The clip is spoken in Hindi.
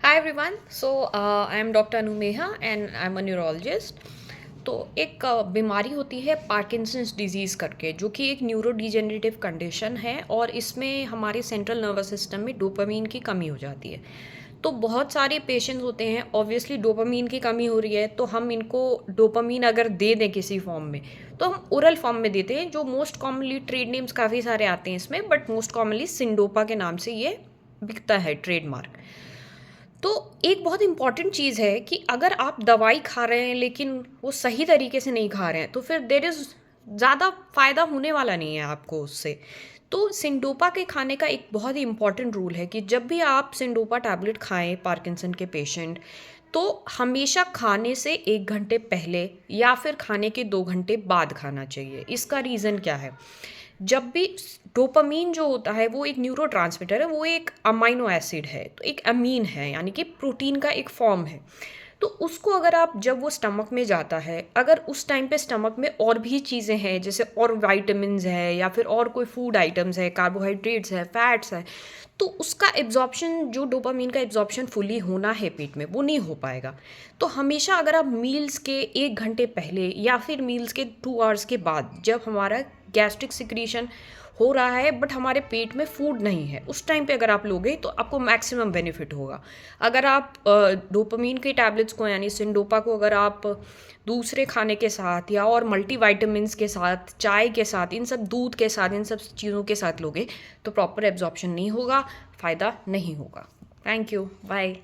Hi everyone. I am Dr. Anu Meha and I'm a neurologist. तो एक बीमारी होती है पार्किंसंस डिजीज़ करके, जो कि एक न्यूरो डिजेनरेटिव कंडीशन है और इसमें हमारे सेंट्रल नर्वस सिस्टम में डोपामीन की कमी हो जाती है। तो बहुत सारे पेशेंट्स होते हैं, ऑब्वियसली डोपामीन की कमी हो रही है, तो हम इनको डोपामीन अगर दे दें किसी फॉर्म में, तो हम ओरल फॉर्म में देते हैं, जो मोस्ट कॉमनली ट्रेड नेम्स काफ़ी सारे आते हैं इसमें, बट मोस्ट कॉमनली सिंडोपा के नाम से ये बिकता है, ट्रेडमार्क। तो एक बहुत इम्पॉर्टेंट चीज़ है कि अगर आप दवाई खा रहे हैं लेकिन वो सही तरीके से नहीं खा रहे हैं, तो फिर देर इज़ ज़्यादा फ़ायदा होने वाला नहीं है आपको उससे। तो सिंडोपा के खाने का एक बहुत ही इम्पॉर्टेंट रूल है कि जब भी आप सिंडोपा टैबलेट खाएं पार्किंसन के पेशेंट, तो हमेशा खाने से 1 घंटे पहले या फिर खाने के 2 घंटे बाद खाना चाहिए। इसका रीज़न क्या है? जब भी डोपामीन जो होता है वो एक न्यूरोट्रांसमीटर है, वो एक अमाइनो एसिड है, तो एक अमीन है, यानी कि प्रोटीन का एक फॉर्म है। तो उसको अगर आप, जब वो स्टमक में जाता है, अगर उस टाइम पे स्टमक में और भी चीज़ें हैं, जैसे और वाइटामिन है या फिर और कोई फूड आइटम्स है, कार्बोहाइड्रेट्स है, फैट्स है, तो उसका एब्जॉर्प्शन, जो डोपामीन का एब्जॉर्प्शन फुली होना है पेट में, वो नहीं हो पाएगा। तो हमेशा अगर आप मील्स के 1 घंटे पहले या फिर मील्स के 2 आवर्स के बाद, जब हमारा गैस्ट्रिक सिक्रीशन हो रहा है बट हमारे पेट में फूड नहीं है, उस टाइम पे अगर आप लोगे तो आपको मैक्सिमम बेनिफिट होगा। अगर आप डोपामीन के टैबलेट्स को, यानी सिंडोपा को, अगर आप दूसरे खाने के साथ या और मल्टीविटामिन्स के साथ, चाय के साथ, इन सब दूध के साथ, इन सब चीज़ों के साथ लोगे, तो प्रॉपर एब्जॉर्प्शन नहीं होगा, फ़ायदा नहीं होगा। Thank you, bye.